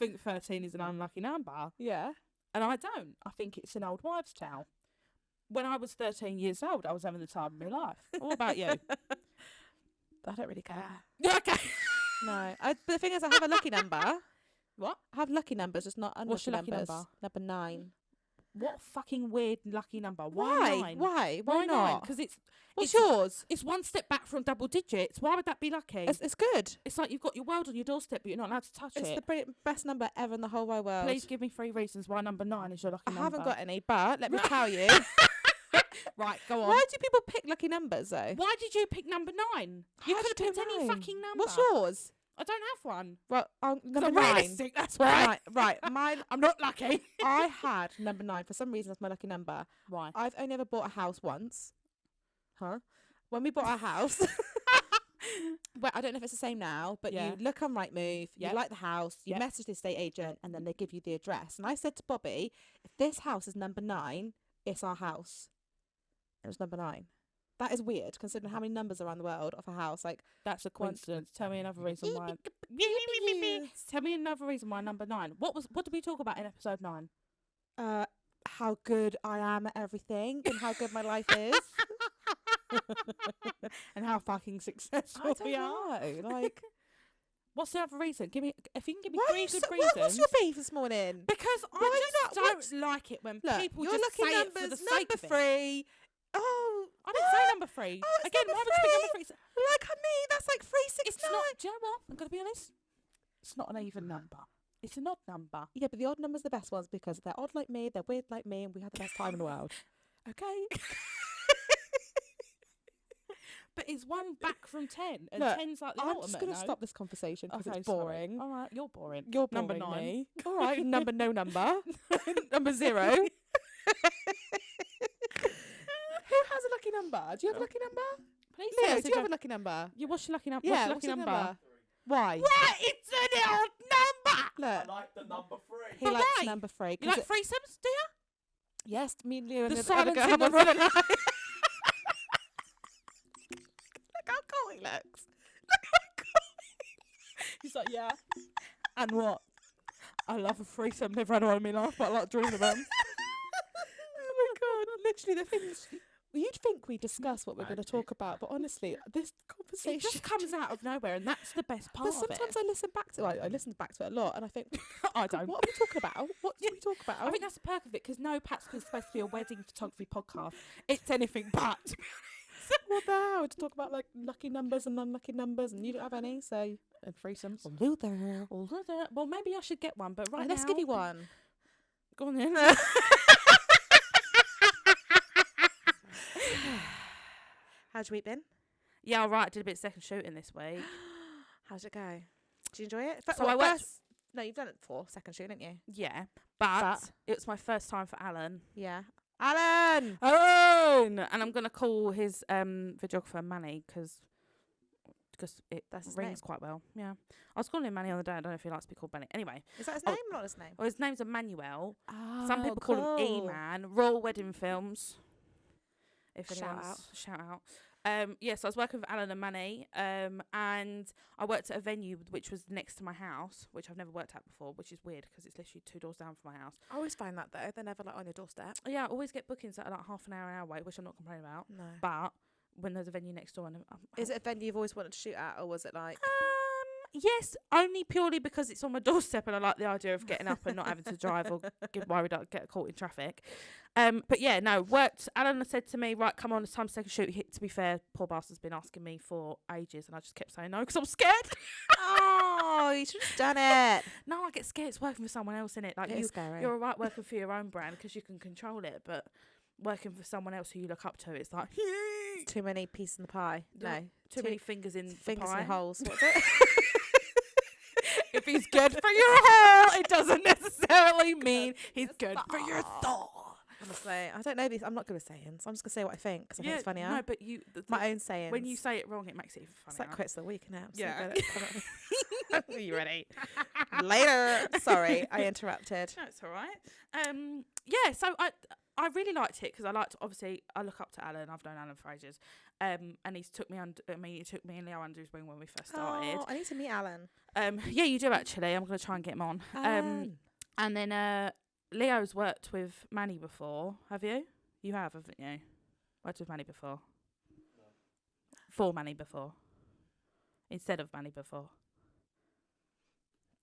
think 13 is an unlucky number. Yeah. And I don't. I think it's an old wives' tale. When I was 13 years old, I was having the time of my life. What about you? I don't really care. Yeah, okay. No. But the thing is, I have a lucky number. What? I have lucky numbers, just not unlucky What's your lucky numbers. number? Number 9. What fucking weird lucky number? Why? 9? Why not? Because What's yours? It's one step back from double digits. Why would that be lucky? It's good. It's like you've got your world on your doorstep, but you're not allowed to touch It's it. the best number ever in the whole wide world. Please give me 3 reasons why number 9 is your lucky number. I haven't got any, but let me tell you. Right, go on. Why do people pick lucky numbers, though? Why did you pick number 9? You could have picked any fucking number. What's yours? I don't have one. Well, number I'm 9. realistic, that's why. Right. Mine. I'm not lucky. I had number 9 for some reason. That's my lucky number. Why? I've only ever bought a house once. Huh? When we bought our house. Well, I don't know if it's the same now, but you look on Rightmove, you like the house, you message the estate agent, and then they give you the address. And I said to Bobby, if this house is number 9, it's our house. It was number 9. That is weird, considering how many numbers are around the world of a house. Like, that's a coincidence. Tell me another reason why. Tell me another reason why number 9. What did we talk about in episode 9? How good I am at everything and how good my life is. And how fucking successful we are. Like, what's the other reason? If you can give me why 3 good reasons. What's your beef this morning? Because I don't like it when people you're just looking say numbers, it for the sake number of it. 3. Oh, I didn't say number 3. Oh, it's Again, number why would you pick 3? number 3? Like me, that's like 369. It's not. Do you know what? I'm gonna be honest. It's not an even number. It's an odd number. Yeah, but the odd numbers are the best ones because they're odd like me, they're weird like me, and we had the best time in the world. Okay. But it's 1 back from 10, and Look, 10's like the I'm ultimate. just going to stop this conversation because Okay, it's boring. All right, you're boring. You're number boring 9. me. All right, no number. Number 0. Who has a lucky number? Do you have a lucky number? Please Leo, tell us do if you have a lucky number? Yeah, what's your lucky number? Yeah, what's your lucky number? Why? What? It's an odd number. Look, I like the number 3. he But likes why? number 3. You like threesomes, do you? Yes, me and Leo and The the other silence girl in have the one for room. the night. Look how cool he looks. Look how cool. He's like, yeah. And what? I love a threesome. Never had one in my life, but I like dreaming about them. Oh my god! Literally, the thing is, you'd think we discuss what we're going to talk about, but honestly, this conversation It just comes out of nowhere, and that's the best part But sometimes of it. I listen back to it. I listen back to it a lot, and I think, I don't. what are we talking about? What did we talk about? I think that's the perk of it, because NoPapsPlease is supposed to be a wedding photography podcast. It's anything but. What the hell? To talk about like lucky numbers and unlucky numbers, and you don't have any, so And threesomes. Luther. Well, maybe I should get one, but right Let's now... give you one. Go on then. How's your week been? Yeah, all right. I did a bit of second shooting this week. How'd it go? Did you enjoy it? So I worked... No, you've done it before, second shoot, didn't you? Yeah, but it was my first time for Alan. Yeah. Alan! And I'm going to call his videographer Manny because it That's his rings name. quite well. Yeah. I was calling him Manny on the day. I don't know if he likes to be called Manny. Anyway. Is that his Oh. name or not his name? Well, his name's Emmanuel. Oh, Some people call him E-Man. Royal Wedding Films. If anyone's... Shout out. Yes, I was working with Alan and Manny, and I worked at a venue which was next to my house, which I've never worked at before, which is weird because it's literally 2 doors down from my house. I always find that though, they're never like on your doorstep. Yeah, I always get bookings that are like half an hour away, which I'm not complaining about. No. But when there's a venue next door, and Is it a venue you've always wanted to shoot at, or was it like... yes, only purely because it's on my doorstep and I like the idea of getting up and not having to drive or get worried I'll get caught in traffic. But yeah, no, worked. Alan said to me, right, come on, it's time to take a shoot. To be fair, poor bastard's been asking me for ages and I just kept saying no because I'm scared. Oh, you should have done it. No, I get scared. It's working for someone else, innit? Like It's scary. you're all right working for your own brand because you can control it, but working for someone else who you look up to, it's like... Too many pieces in the pie. No. Too many fingers in Fingers the pie. in the holes. What's it? If he's good for your hole, it doesn't necessarily mean he's good for your soul. Honestly, I don't know these. I'm not good with sayings. I'm just going to say what I think because I think it's funnier. No, but My own sayings. when you say it wrong, it makes it even funnier. It's like quits of the week now. Yeah. Are you ready? Later. Sorry, I interrupted. No, it's all right. Yeah, so I really liked it because obviously I look up to Alan. I've known Alan for ages. And he took me and Leo under his wing when we first started. Oh, I need to meet Alan. Yeah, you do actually. I'm going to try and get him on. And then Leo's worked with Manny before. Have you? You have, haven't you? Worked with Manny before. No. For Manny before. Instead of Manny before.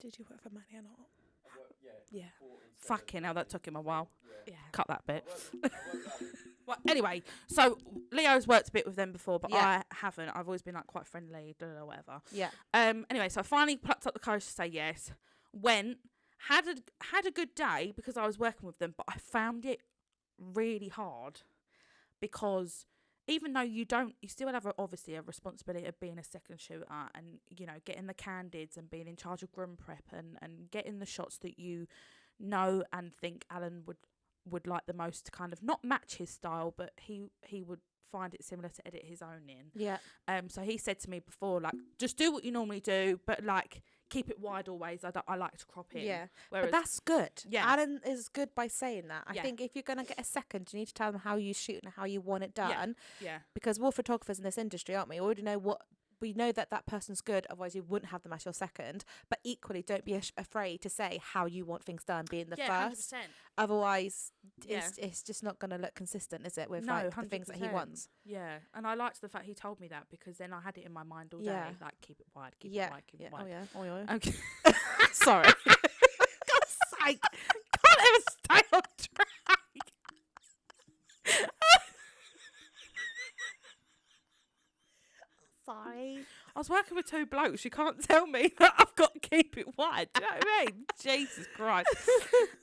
Did you work for Manny or not? Yeah. Fucking hell, that took him a while. Yeah. Cut that bit. Well, anyway, so Leo's worked a bit with them before, but I haven't. I've always been like quite friendly, whatever. Yeah. Anyway, so I finally plucked up the courage to say yes. Went, had a good day because I was working with them, but I found it really hard because even though you still have obviously a responsibility of being a second shooter and, you know, getting the candids and being in charge of groom prep and getting the shots that you know and think Alan would like the most to kind of not match his style, but he would find it similar to edit his own in. Yeah. So he said to me before, like, just do what you normally do, but like keep it wide always. I like to crop in. Yeah. Whereas, but that's good. Yeah. Alan is good by saying that. I think if you're going to get a second, you need to tell them how you shoot and how you want it done. Yeah. Because we're photographers in this industry, aren't we? We already know we know that person's good, otherwise you wouldn't have them as your second. But equally, don't be afraid to say how you want things done, being the first. 100%. Otherwise, it's just not going to look consistent, is it, with like, the things that he wants? Yeah, and I liked the fact he told me that because then I had it in my mind all day, like keep it wide, keep it wide, keep it wide. Oh yeah. Okay. Sorry. God's sake. Can't ever stay on track. Sorry. I was working with two blokes. You can't tell me that I've got to keep it wide. Do you know what I mean? Jesus Christ.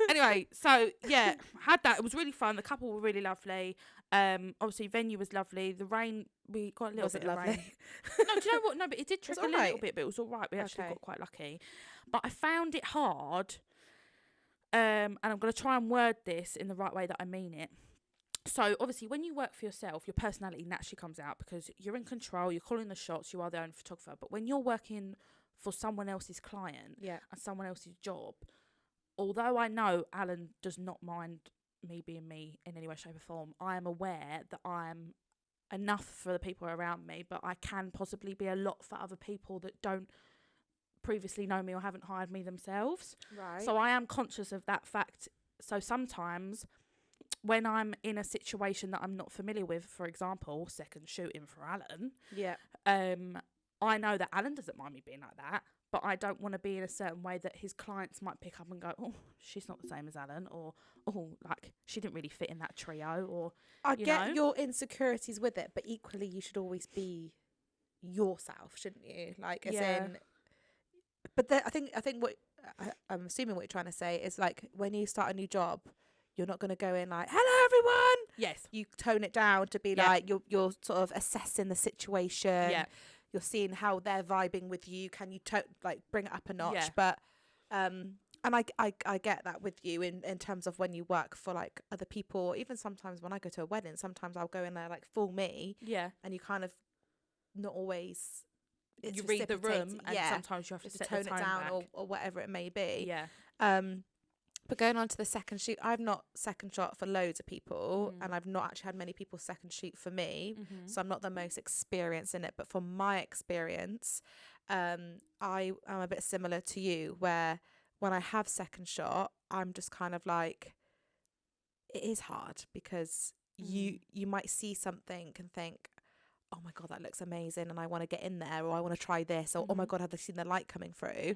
Anyway, so yeah, had that. It was really fun. The couple were really lovely. Obviously, venue was lovely. The rain, we got a little bit of rain. No, do you know what? No, but it did trickle a little bit, but it was all right. We actually got quite lucky. But I found it hard. And I'm going to try and word this in the right way that I mean it. So obviously when you work for yourself, your personality naturally comes out because you're in control, you're calling the shots, you are the own photographer. But when you're working for someone else's client and someone else's job, although I know Alan does not mind me being me in any way, shape or form, I am aware that I am enough for the people around me, but I can possibly be a lot for other people that don't previously know me or haven't hired me themselves. Right. So I am conscious of that fact. So sometimes when I'm in a situation that I'm not familiar with, for example, second shooting for Alan, I know that Alan doesn't mind me being like that, but I don't want to be in a certain way that his clients might pick up and go, oh, she's not the same as Alan, or, oh, like, she didn't really fit in that trio, or, I get your insecurities with it, but equally you should always be yourself, shouldn't you? Like, as in, but I think what, I'm assuming what you're trying to say is, like, when you start a new job, you're not going to go in like, hello, everyone. Yes. You tone it down to be like, you're sort of assessing the situation. Yeah. You're seeing how they're vibing with you. Can you like bring it up a notch? Yeah. But, and I get that with you in terms of when you work for like other people, even sometimes when I go to a wedding, sometimes I'll go in there like full me. Yeah. And you kind of not always, you read the room and sometimes you have to set tone the tone it down back. or whatever it may be. Yeah. But going on to the second shoot, I've not second shot for loads of people and I've not actually had many people second shoot for me. So I'm not the most experienced in it. But from my experience, I am a bit similar to you where when I have second shot, I'm just kind of like, it is hard because you might see something and think, oh my God, that looks amazing and I want to get in there, or I want to try this, or oh my God, have they seen the light coming through?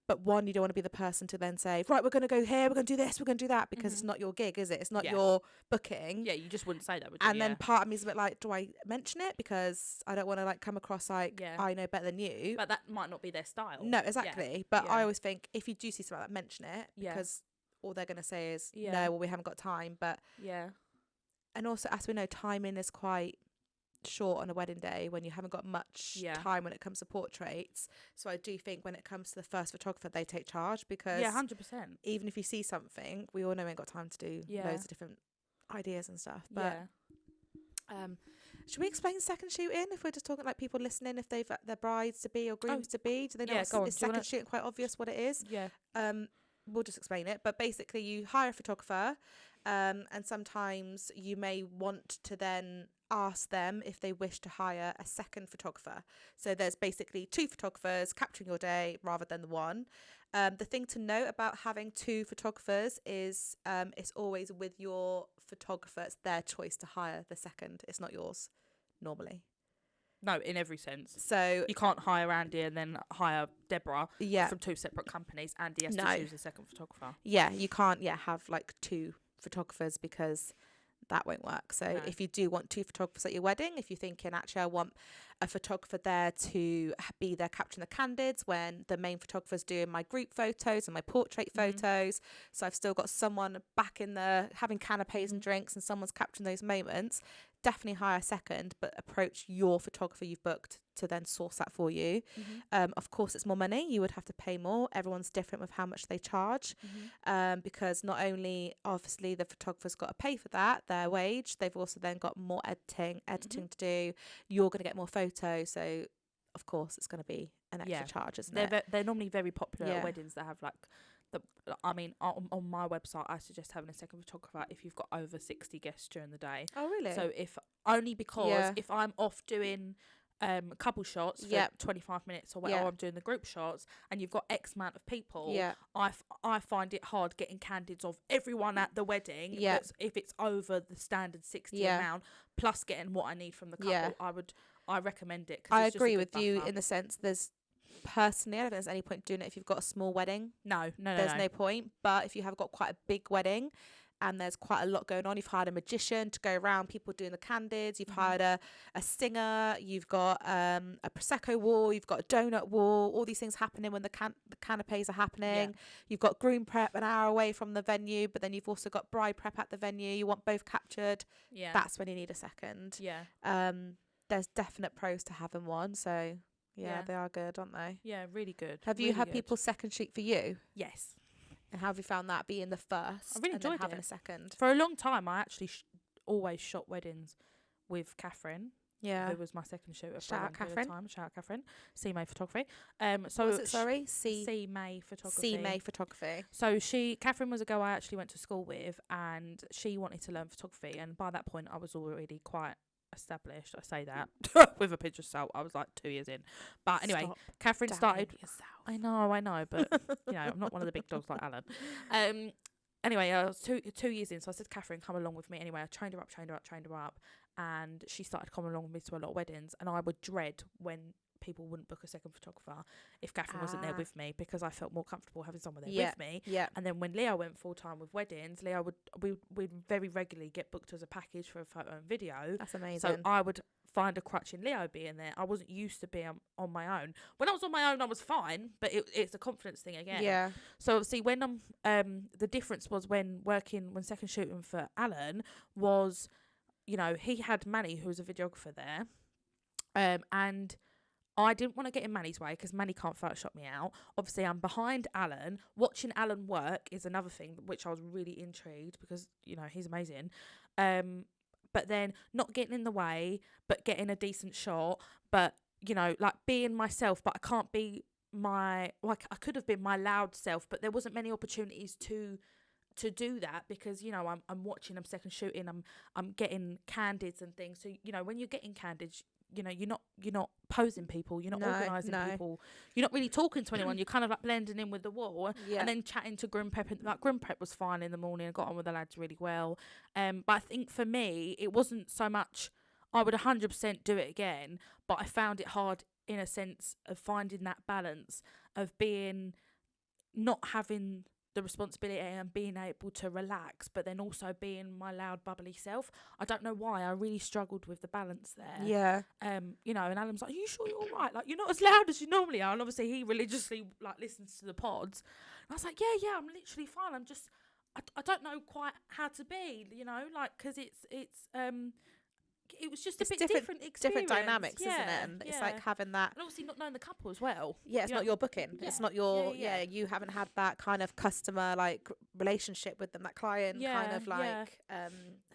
But one, you don't want to be the person to then say, right, we're going to go here, we're going to do this, we're going to do that, because it's not your gig, is it? It's not your booking. Yeah, you just wouldn't say that, would you? And then part of me is a bit like, do I mention it? Because I don't want to like come across like, I know better than you. But that might not be their style. No, exactly. But I always think if you do see something like that, mention it. Because all they're going to say is, no, well, we haven't got time. But and also, as we know, timing is quite short on a wedding day when you haven't got much time when it comes to portraits. So I do think when it comes to the first photographer, they take charge, because 100%. Even if you see something, we all know we ain't got time to do loads of different ideas and stuff. But should we explain second shooting if we're just talking like people listening, if they've their brides to be or grooms to be, do they know is second shooting quite obvious what it is? We'll just explain it. But basically you hire a photographer, And sometimes you may want to then ask them if they wish to hire a second photographer. So there's basically 2 photographers capturing your day rather than the one. The thing to note about having 2 photographers is it's always with your photographer. It's their choice to hire the second. It's not yours normally. No, in every sense. So you can't hire Andy and then hire Deborah yeah. from 2 separate companies. Andy has to choose a second photographer. Yeah, you can't have like 2 photographers because that won't work. So if you do want 2 photographers at your wedding, if you're thinking actually I want a photographer there to be there capturing the candids when the main photographer's doing my group photos and my portrait photos, so I've still got someone back in the having canapes and drinks and someone's capturing those moments, definitely hire a second, but approach your photographer you've booked to then source that for you. Of course it's more money, you would have to pay more. Everyone's different with how much they charge, because not only obviously the photographer's got to pay for that, their wage, they've also then got more editing to do. You're going to get more photos, so of course it's going to be an extra charge, isn't it? They're normally very popular at weddings that have like on my website I suggest having a second photographer if you've got over 60 guests during the day. Oh really? So if I'm off doing couple shots for 25 minutes or whatever, I'm doing the group shots and you've got X amount of people, I find it hard getting candids of everyone at the wedding. If it's over the standard 60 amount plus getting what I need from the couple, I recommend it. I agree with you in the sense personally, I don't think there's any point doing it if you've got a small wedding. No. There's no point. But if you have got quite a big wedding and there's quite a lot going on, you've hired a magician to go around, people doing the candids, you've hired a singer, you've got a Prosecco wall, you've got a donut wall, all these things happening when the canapes are happening. You've got groom prep an hour away from the venue, but then you've also got bride prep at the venue. You want both captured. That's when you need a second. There's definite pros to having one, so they are good, aren't they? Yeah, really good. Have you had people second shoot for you? Yes. And how have you found that, being the first? I really enjoyed having it. a second. For a long time, I actually always shot weddings with Catherine. Yeah. Who was my second shooter for Shout a long out period Catherine. of time. Shout out Catherine. C May Photography. So was it, sorry? C May Photography. C May Photography. So Catherine was a girl I actually went to school with, and she wanted to learn photography, and by that point I was already quite established. I say that with a pinch of salt. I was like 2 years in, but anyway, Stop Catherine started yourself. I know, but I'm not one of the big dogs like Alan. Anyway, I was two years in, so I said, Catherine, come along with me. Anyway, I trained her up, and she started coming along with me to a lot of weddings, and I would dread when people wouldn't book a second photographer if Catherine wasn't there with me, because I felt more comfortable having someone there with me. And then when Leo went full time with weddings, we'd very regularly get booked as a package for a photo and video. That's amazing. So I would find a crutch in Leo being there. I wasn't used to being on my own. When I was on my own, I was fine, but it's a confidence thing again. Yeah. So obviously when the difference was when second shooting for Alan was, he had Manny, who was a videographer there, and I didn't want to get in Manny's way because Manny can't Photoshop me out. Obviously, I'm behind Alan. Watching Alan work is another thing, which I was really intrigued because, he's amazing. But then not getting in the way, but getting a decent shot. But, like being myself, but I can't be I could have been my loud self, but there wasn't many opportunities to do that because, I'm watching, I'm second shooting, I'm getting candids and things. So, when you're getting candids, you're not posing people, you're not organising people, you're not really talking to anyone, you're kind of like blending in with the wall, and then chatting to groom prep. And like groom prep was fine in the morning, I got on with the lads really well, but I think for me it wasn't so much I would 100% do it again, but I found it hard in a sense of finding that balance of being not having the responsibility and being able to relax, but then also being my loud bubbly self. I don't know why, I really struggled with the balance there. And Alan's like, are you sure you're all right? Like, you're not as loud as you normally are. And obviously he religiously like listens to the pods, and I was like, yeah, I'm literally fine. I'm just I don't know quite how to be, because it was just a bit different experience. Different dynamics, isn't it? And it's like having that, and obviously not knowing the couple as well. It's not your booking. It's not your you haven't had that kind of customer like relationship with them, that client kind of like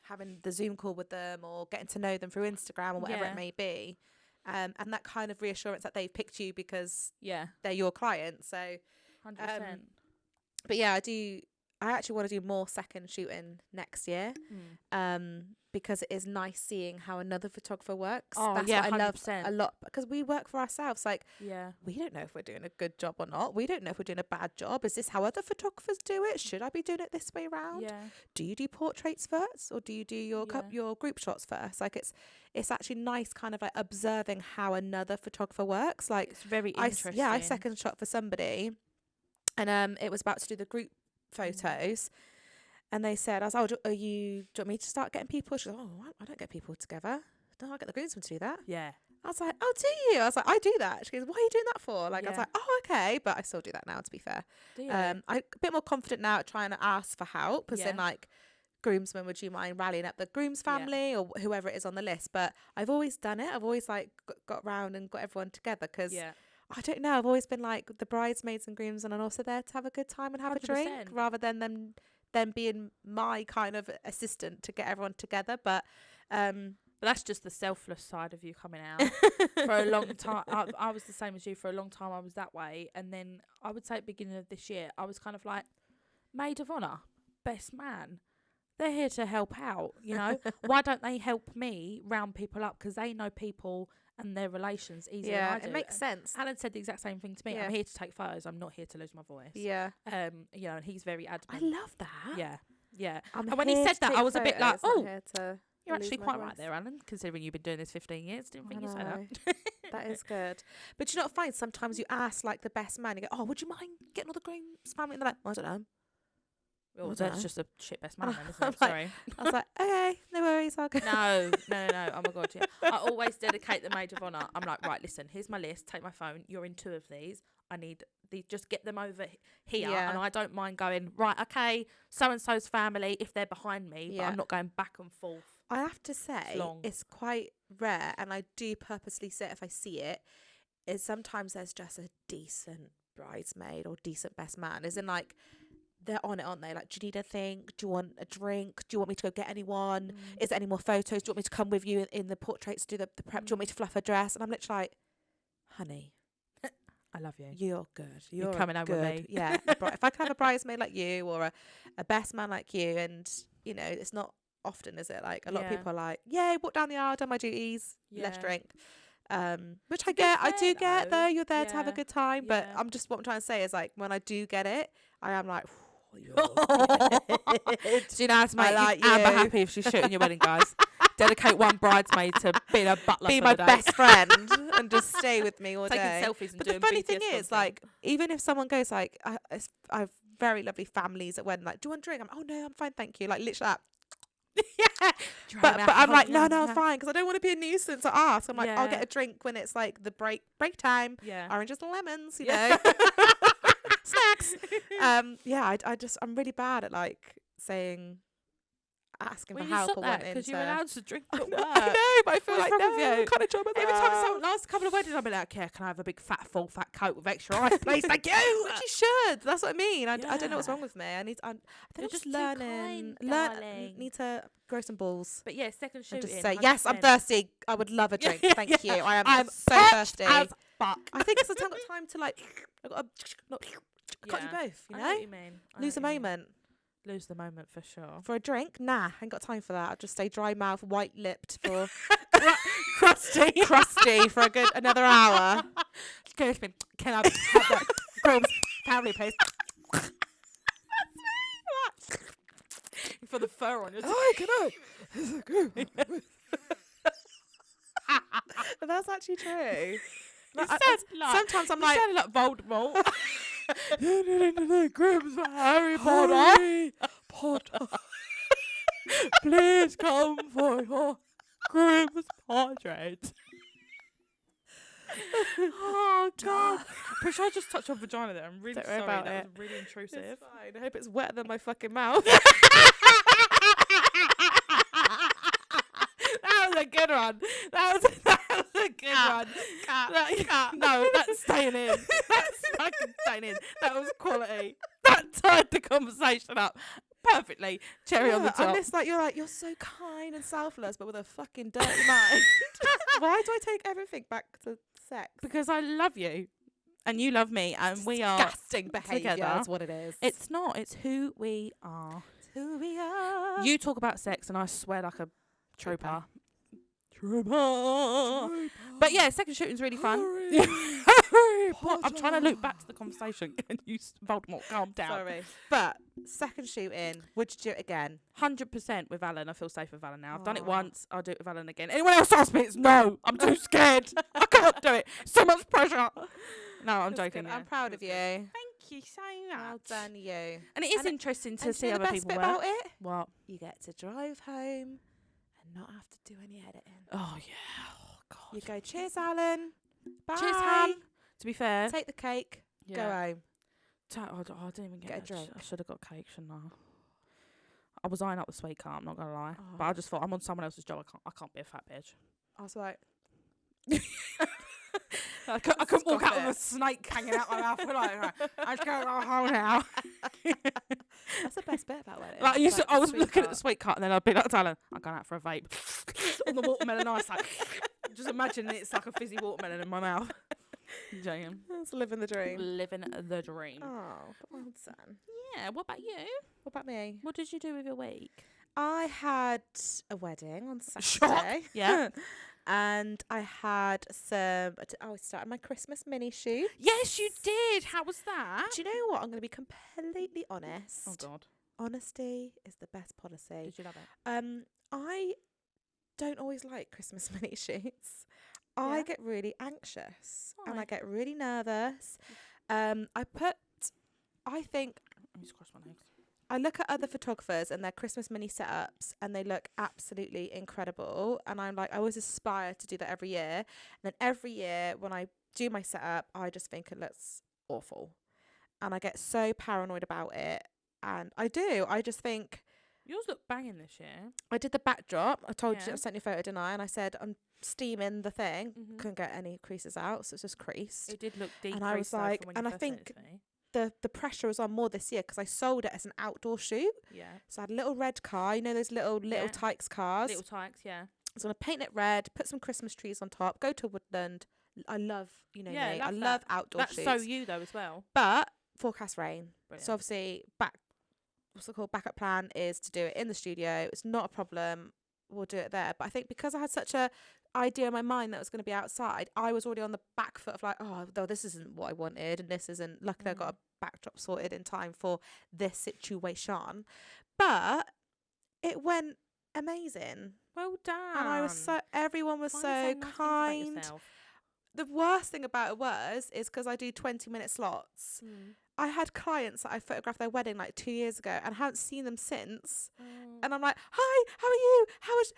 having the Zoom call with them or getting to know them through Instagram or whatever it may be, and that kind of reassurance that they've picked you because they're your client. So 100%. But I do I actually want to do more second shooting next year. Because it is nice seeing how another photographer works. That's what I love a lot, because we work for ourselves. Like, we don't know if we're doing a good job or not. We don't know if we're doing a bad job. Is this how other photographers do it? Should I be doing it this way around? Do you do portraits first, or do you do your group shots first? Like, it's actually nice kind of like observing how another photographer works. Like, it's very interesting. I second shot for somebody, and it was about to do the group photos. And they said, I was like, do you want me to start getting people? She was like, oh, I don't get people together. No, I get the groomsmen to do that. Yeah. I was like, oh, do you? I was like, I do that. She goes, what are you doing that for? Like, I was like, oh, okay. But I still do that now, to be fair. Do you? I'm a bit more confident now at trying to ask for help. Because then, like, groomsmen, would you mind rallying up the groom's family or whoever it is on the list? But I've always done it. I've always, like, got round and got everyone together. Because I don't know. I've always been, like, the bridesmaids and groomsmen and also there to have a good time and have 100%. A drink. Rather than them being my kind of assistant to get everyone together. But that's just the selfless side of you coming out. For a long time, I was the same as you. For a long time, I was that way. And then I would say at the beginning of this year, I was kind of like, maid of honour, best man. They're here to help out, you know. Why don't they help me round people up? Because they know people and their relations easier than I do. It makes sense. Alan said the exact same thing to me. I'm here to take photos. I'm not here to lose my voice. You know, and he's very adamant. I love that. Yeah. And when he said that, I was a bit like, oh, you're actually quite voice. right there, Alan, considering you've been doing this 15 years. Didn't think you said that. That is good. But you know what I find? Sometimes you ask, like, the best man, you go, oh, would you mind getting all the groom's family? And they're like, I don't know. Well, that's just a shit best man then, isn't it? Sorry. I was like, okay, no worries, I'll go. No. Oh my God, yeah. I always dedicate the maid of honour. I'm like, right, listen, here's my list. Take my phone. You're in 2 of these. I need just get them over here. And I don't mind going, right, okay, so-and-so's family, if they're behind me, but I'm not going back and forth. I have to say, it's quite rare, and I do purposely say it if I see it, is sometimes there's just a decent bridesmaid or decent best man. As in, like, they're on it, aren't they? Like, do you need a thing? Do you want a drink? Do you want me to go get anyone? Is there any more photos? Do you want me to come with you in the portraits to do the prep? Do you want me to fluff a dress? And I'm literally like, honey, I love you. You're good. You're coming over with me. Yeah. If I can have a bridesmaid like you or a best man like you, and, you know, it's not often, is it? Like, a lot of people are like, yeah, walk down the aisle, done my duties, let's drink. Which I get. I do get, though. You're there to have a good time. But what I'm trying to say is, like, when I do get it, I am like, do you know how to make Amber happy if she's shooting your wedding, guys? Dedicate one bridesmaid to being a butler. Be my best friend and just stay with me all day. Taking selfies and but doing the funny BTS thing is, like, even if someone goes like, I have very lovely families at wedding, like, do you want a drink? I'm like, oh no, I'm fine, thank you. Like, literally that. But I'm like, no, I'm fine, because I don't want to be a nuisance or ask. I'm like, I'll get a drink when it's like the break time. Oranges and lemons, you know. Snacks. I'm really bad at, like, asking for help or wanting because you're allowed to drink at work. I know, but I feel like, no, kind of job at every time someone last couple of weddings, I'll be like, yeah, can I have a big full fat coat with extra ice, please? Thank you. Which you should. That's what I mean. I don't know what's wrong with me. I think I'm just learning. Need to grow some balls. But yeah, second shooting. And just say, yes, I'm thirsty. I would love a drink. Thank you. I'm so thirsty. As fuck. I think it's the time to, like, I can't do both, you know? I know what you mean. Lose a moment. Lose the moment for sure. For a drink? Nah, I ain't got time for that. I'll just stay dry mouth, white lipped for crusty for another hour. Excuse me, can I have that groom's family, please? For the fur on your can I? But that's actually true. Sometimes I'm like, you sound like Voldemort. You need the grooms for Harry Potter. Please come for your groom's portrait. Oh God! Pretty sure I just touched your vagina there. I'm really sorry. That was really intrusive. It's fine. I hope it's wetter than my fucking mouth. That was a good one. That was a good one. No, that's staying in. That's fucking staying in. That was quality. That tied the conversation up perfectly. Cherry on the top. And it's like you're so kind and selfless, but with a fucking dirty mind. Why do I take everything back to sex? Because I love you. and you love me, and we are disgusting behaviour. together. That's what it is. It's not. It's who we are. It's who we are. You talk about sex, and I swear like a trooper. But yeah, second shooting's really fun. I'm trying to loop back to the conversation. Can you, Voldemort, calm down? Sorry. But second shooting, would you do it again? 100% with Alan. I feel safe with Alan now. I've done it Aw. once. I'll do it with Alan again. Anyone else ask me? It's no. I'm too scared. I can't do it. So much pressure. No, I'm That's joking. good. Yeah. I'm proud of you. Thank you so much. Well done, you. And it is And interesting to And see you know other the best people bit work. about it? What? You get to drive home and not have to do any editing. Oh yeah. Oh god. You go, cheers, Alan. Bye. Cheers, Ham. To be fair, Take the cake. Go home. I didn't even Get a that. drink. I should have got cake, shouldn't I? I was eyeing up the sweet cart. I'm not gonna lie, Oh. but I just thought I'm on someone else's job. I can't be a fat bitch. I was like, I couldn't walk Stop out it. with a snake hanging out my mouth. Like, I just go home now. that's the best bit about weddings. Like, I was the looking at the sweetheart. sweet cart, and then I'd be like, "Talon, I'm going out for a vape on the watermelon ice." Like, just imagine it's like a fizzy watermelon in my mouth. Joking. That's living the dream. Living the dream. Oh, well done. Yeah. What about you? What about me? What did you do with your week? I had a wedding on Shock. Saturday. Yeah. And I had some. I started my Christmas mini shoot. Yes, you did. How was that? Do you know what? I'm going to be completely honest. Oh God. Honesty is the best policy. Did you love it? I don't always like Christmas mini shoots. I Yeah? get really anxious and Why? I get really nervous. I think Let me just cross my legs. I look at other photographers and their Christmas mini setups and they look absolutely incredible. And I'm like, I always aspire to do that every year. And then every year when I do my setup, I just think it looks awful. And I get so paranoid about it. And I do. I just think Yours look banging this year. I did the backdrop. I told you, Yeah. I sent you a photo, didn't I? And I said, I'm steaming the thing. Mhm. Couldn't get any creases out. So it's just creased. It did look deep. And I was like- and I think The pressure was on more this year because I sold it as an outdoor shoot. yeah, So I had a little red car, you know those little Yeah. Tykes cars. little tykes, yeah. So I'm gonna paint it red, put some Christmas trees on top, go to a woodland. I love, you know Yeah, me. love I that. love outdoor That's shoots. so you though as well. But forecast rain. Brilliant. So obviously what's it called? Backup plan is to do it in the studio. It's not a problem. We'll do it there. But I think because I had such a idea in my mind that it was going to be outside, I was already on the back foot of like, oh, though this isn't what I wanted, and this isn't. Luckily, I got a backdrop sorted in time for this situation. But it went amazing, Well done. and I was everyone was Why so are you saying nice things about kind. yourself? The worst thing about it is because I do 20-minute slots. I had clients that I photographed their wedding like 2 years ago and haven't seen them since. And I'm like, hi, how are you?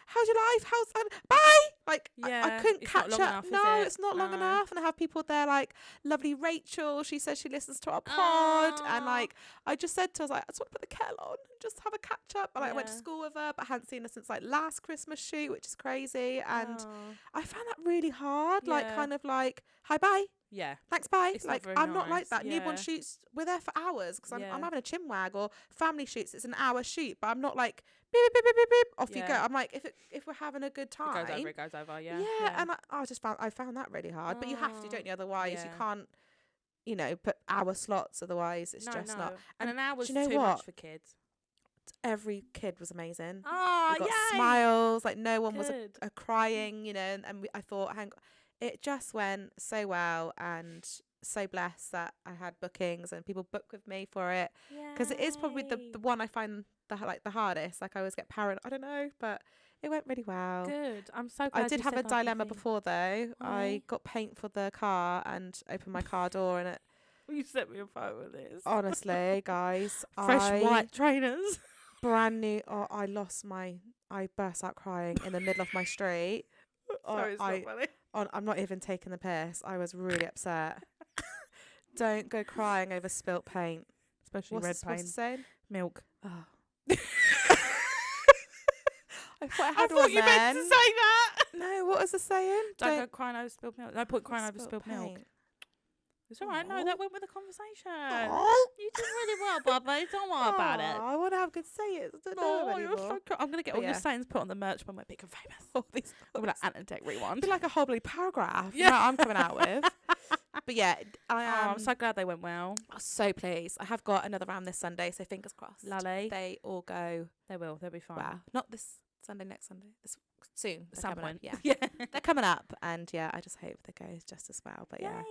How's your life? How's that? Bye. Like, I Yeah, couldn't it's not catch long up. enough, is No, it? it's not long No. enough. And I have people there like lovely Rachel. She says she listens to our pod. And Aw. like, I just said to her, I was like, I just want to put the kettle on and just have a catch up. And like, I went to Yeah. school with her, but I hadn't seen her since like last Christmas shoot, which is crazy. And Aw. I found that really hard. Like, Yeah. kind of like, hi, bye. Yeah. Thanks, bye. It's not Like, very I'm not like nice, that. Newborn yeah. shoots, we're there for hours because Yeah. I'm having a chin wag, or family shoots, it's an hour shoot, but I'm not like beep beep beep beep beep, off you go. Yeah. I'm like, if we're having a good time, It goes over, yeah. yeah. And I found that really hard, but you have to, Aw, don't you? Otherwise, you yeah. can't, put hour slots. Otherwise, it's just not. And an hour's do you know too what? much for kids. Every kid was amazing. Oh, We got yay. smiles, like no one was Good. a crying, and I thought, it just went so well, and so blessed that I had bookings and people book with me for it, because it is probably the Yay. one I find the hardest. Like, I always get paranoid. I don't know, but it went really well. Good. I'm so glad I did you have said a lovely dilemma things. before though. I Oh. got paint for the car and opened my car door, and it You sent me a photo of this. honestly, guys, Fresh white trainers. brand new. Oh, I burst out crying in the middle of my street. Sorry, it's not funny. I'm not even taking the piss. I was really upset. Don't go crying over spilt paint. Especially What's red the paint. saying? Milk. Oh. I thought I I had thought one you meant to then. say that. No, what was the saying? Don't go crying over spilled milk. No, put crying over spilt spilled milk. paint. It's all right. No, Aw. that went with the conversation. Oh. You did really well, Bubba. Don't worry about it. I want to have good sayings. I don't know Oh, you're anymore. so cool. I'm going to get But all your yeah. sayings put on the merch when we're big and famous. All these I'm going to Ant and Tech It'd Rewind. be like a hobbly paragraph. Yeah. Yeah, I'm coming out with. But yeah, I'm so glad they went well. I'm so pleased. I have got another round this Sunday, so fingers crossed. Lolly. They all go. They will. They'll be fine. Well, not this Sunday, next Sunday. Soon. At some point. Yeah. Yeah. They're coming up, and yeah, I just hope that goes just as well. But yeah,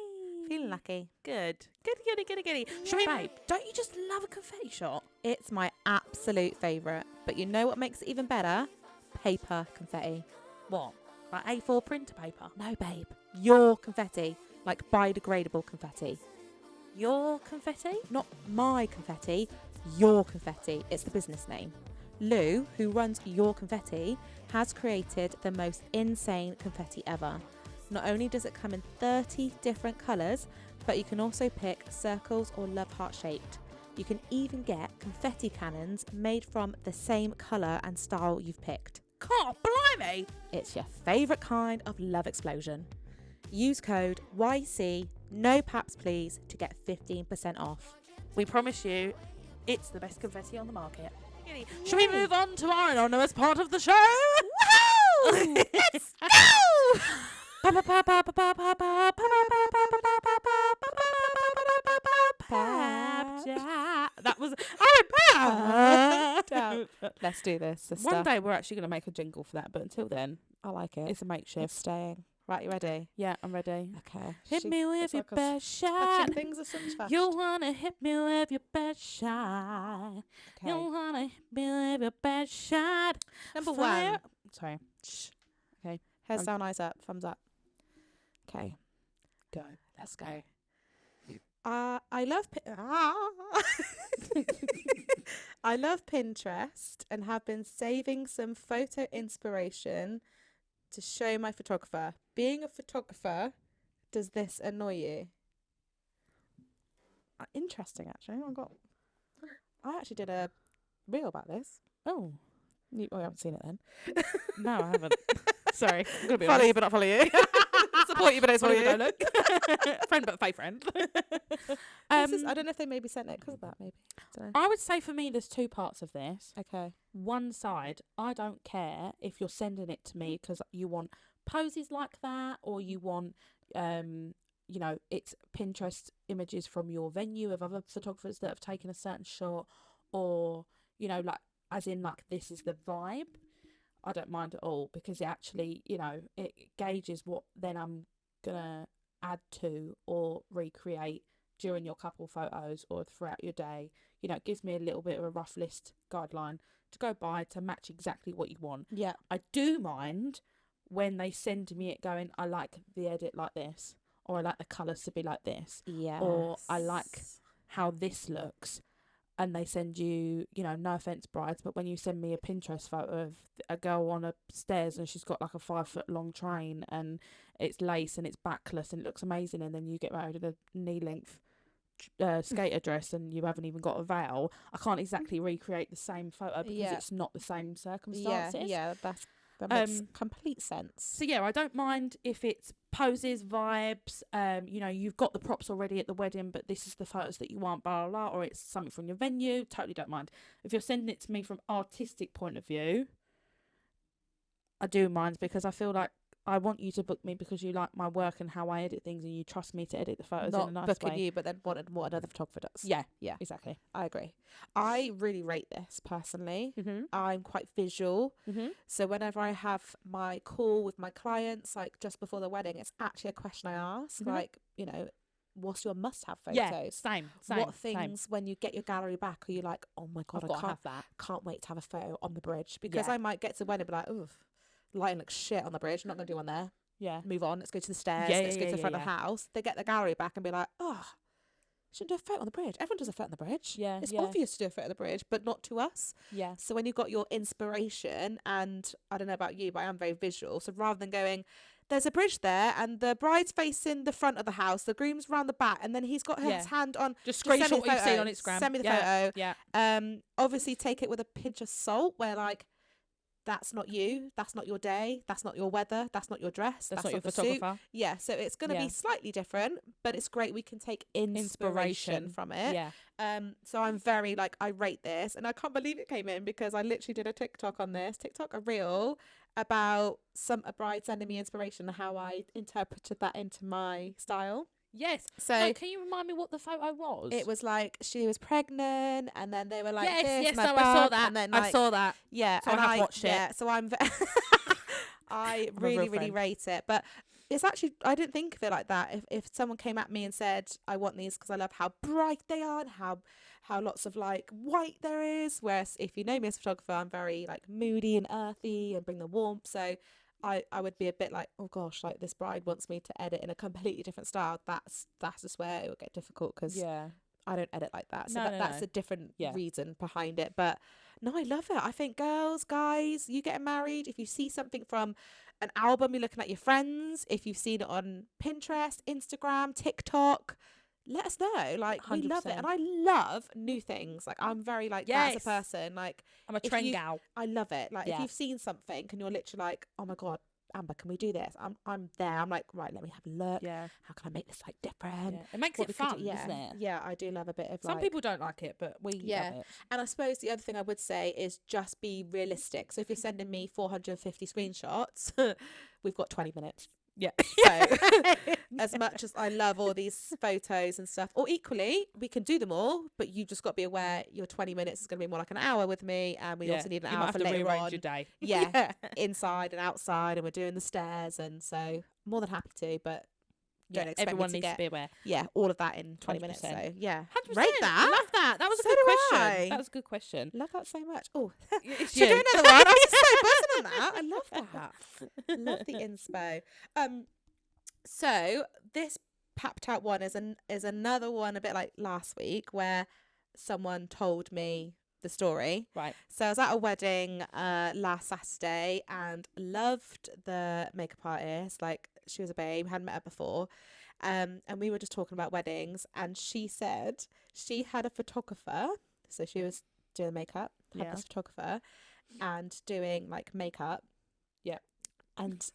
feeling lucky. Good. Goody. Shall we, babe? Don't you just love a confetti shot? It's my absolute favourite. But you know what makes it even better? Paper confetti. What? Like A4 printer paper? No, babe. Your confetti. Like biodegradable confetti. Your confetti? Not my confetti. Your confetti. It's the business name. Lou, who runs Your Confetti, has created the most insane confetti ever. Not only does it come in 30 different colours, but you can also pick circles or love heart shaped. You can even get confetti cannons made from the same colour and style you've picked. God, blimey! It's your favourite kind of love explosion. Use code YC NoPapsPlease to get 15% off. We promise you, it's the best confetti on the market. Shall we move on to our anonymous part of the show? Woohoo! Let's go! That was Let's do this, sister. One day we're actually going to make a jingle for that, but until then, I like it. it's a makeshift. It's staying. Right, you ready? Yeah, I'm ready. Okay. Hit me with it's your like us best shot. touching things are so fast. You wanna hit me with your best shot. You Okay. wanna hit me with your best shot. Number Fire. one. Sorry. Shh. Okay. Heads down, eyes up, thumbs up. Okay. Go. Let's go. I love I love Pinterest and have been saving some photo inspiration to show my photographer. Being a photographer, does this annoy you? Interesting, actually. I actually did a reel about this. Oh. You haven't seen it then. No, I haven't. Sorry. I'm gonna be Follow honest. you but not follow you. Support you but don't follow you. Don't look. Friend but fake friend. I don't know if they maybe sent it because of that, maybe. Dunno. I would say for me there's two parts of this. Okay. One side, I don't care if you're sending it to me because you want poses like that, or you want it's Pinterest images from your venue of other photographers that have taken a certain shot, or like as in like this is the vibe. I don't mind at all because it actually it gauges what then I'm gonna add to or recreate during your couple photos or throughout your day. It gives me a little bit of a rough list guideline to go by to match exactly what you want. Yeah. I do mind when they send me it going, I like the edit like this, or I like the colours to be like this, Yeah. or I like how this looks, and they send you, no offence brides, but when you send me a Pinterest photo of a girl on a stairs and she's got like a 5 foot long train and it's lace and it's backless and it looks amazing, and then you get married in a knee length skater dress and you haven't even got a veil, I can't exactly recreate the same photo because it's not the same circumstances. That makes complete sense. So yeah, I don't mind if it's poses, vibes, you've got the props already at the wedding, but this is the photos that you want, blah, blah, blah, or it's something from your venue, totally don't mind. If you're sending it to me from artistic point of view, I do mind because I feel like I want you to book me because you like my work and how I edit things, and you trust me to edit the photos in a nice Not booking way. you, but then what another photographer does. Yeah, Yeah. exactly. I agree. I really rate this personally. Mm-hmm. I'm quite visual. Mm-hmm. So whenever I have my call with my clients, like just before the wedding, it's actually a question I ask, Mhm. like, what's your must-have photos? Yeah, same. What things when you get your gallery back are you like, oh my God, I've got I to have that. can't wait to have a photo on the bridge, because Yeah. I might get to the wedding and be like, oh, lighting looks shit on the bridge. I'm not going to do one there. Yeah. Move on. Let's go to the stairs. Yeah, Let's go to the front of the yeah. house. They get the gallery back and be like, oh, shouldn't do a photo on the bridge. Everyone does a photo on the bridge. Yeah, It's yeah. obvious to do a photo on the bridge, but not to us. Yeah. So when you've got your inspiration, and I don't know about you, but I am very visual. So rather than going, there's a bridge there and the bride's facing the front of the house, the groom's round the back, and then he's got his hand on. Just send me screenshot the what you've seen photo. on Instagram. Send me the Yeah. photo. Yeah. Obviously take it with a pinch of salt, where like, that's not you, that's not your day, that's not your weather, that's not your dress, That's not your the suit. photographer. Yeah, so it's going to Yeah. be slightly different, but it's great. We can take inspiration from it. Yeah. So I'm very I rate this, and I can't believe it came in because I literally did a TikTok on this, a reel about a bride sending me inspiration and how I interpreted that into my style. Yes. So can you remind me what the photo was? it was like she was pregnant, and then they were like, yes, I saw that. and then I saw that. Yeah, so and I have watched it. Yeah, so I really rate it, but it's actually, I didn't think of it like that. If someone came at me and said, I want these because I love how bright they are and how lots of like white there is, whereas if you know me as a photographer, I'm very like moody and earthy and bring the warmth, so I would be a bit like, oh gosh, like this bride wants me to edit in a completely different style. That's just where it will get difficult, because I don't edit like that. So that's a different reason behind it. But no, I love it. I think girls, guys, you getting married, if you see something from an album, you're looking at your friends, if you've seen it on Pinterest, Instagram, TikTok, let us know. Like 100%. We love it, and I love new things. Like I'm very like that as a person. Like I'm a trend gal. I love it. Like if you've seen something and you're literally like, oh my god, Amber, can we do this? I'm there. I'm like, right, let me have a look. Yeah. How can I make this like different? It makes it fun, doesn't it? Yeah, I do love a bit of Some people don't like it, but we love it. And I suppose the other thing I would say is just be realistic. So if you're sending me 450 screenshots, we've got 20 minutes. Yeah. So as much as I love all these photos and stuff, or equally we can do them all, but you just got to be aware your 20 minutes is going to be more like an hour with me, and we also need an hour for later on. Your day. Inside and outside, and we're doing the stairs, and so more than happy to, but don't expect everyone me to needs to be aware. Yeah, all of that in 20 minutes. So 100%. Rate that. Love that. That was a good question. That was a good question. Love that so much. Oh, should we do another one? I was just so buzzing on that. I love that. Love the inspo. So this papped out one is another one a bit like last week, where someone told me the story. Right. So I was at a wedding last Saturday and loved the makeup artist. Like, she was a babe, hadn't met her before. And we were just talking about weddings, and she said she had a photographer. So she was doing the makeup, had this photographer, and doing like makeup. Yeah. And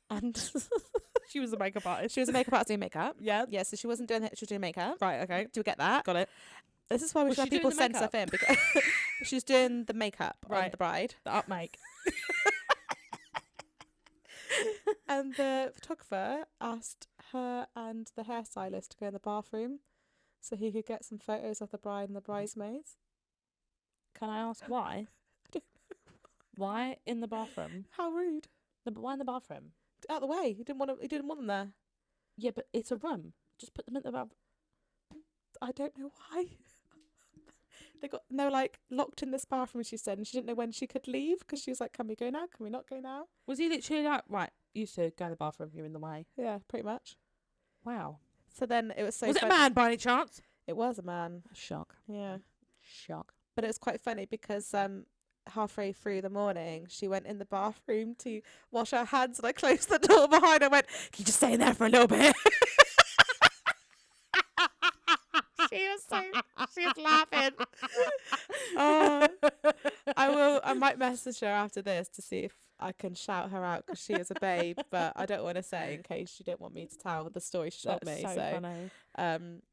she was a makeup artist. She was a makeup artist doing makeup. Yeah. Yeah, so she wasn't doing she was doing makeup. Right, okay. Do we get that? Got it. This is why we should have people send stuff in, because she was doing the makeup on the bride. The up make. And the photographer asked her and the hairstylist to go in the bathroom so he could get some photos of the bride and the bridesmaids. Can I ask why? Why in the bathroom? How rude. No, but why in the bathroom? Out of the way. He didn't want them there. Yeah, but it's a room. Just put them in the bathroom. I don't know why. They were like locked in this bathroom, she said, and she didn't know when she could leave, because she was like, can we go now? Can we not go now? Was he literally like, right, you two go to the bathroom, you're in the way? Yeah, pretty much. Wow. So then it was so Was it a man by any chance? It was a man. Shock. Yeah. Shock. But it was quite funny because halfway through the morning, she went in the bathroom to wash her hands, and I closed the door behind her and went, can you just stay in there for a little bit? She was laughing. I might message her after this to see if I can shout her out, because she is a babe, but I don't want to say in case she didn't want me to tell the story she told me. So funny.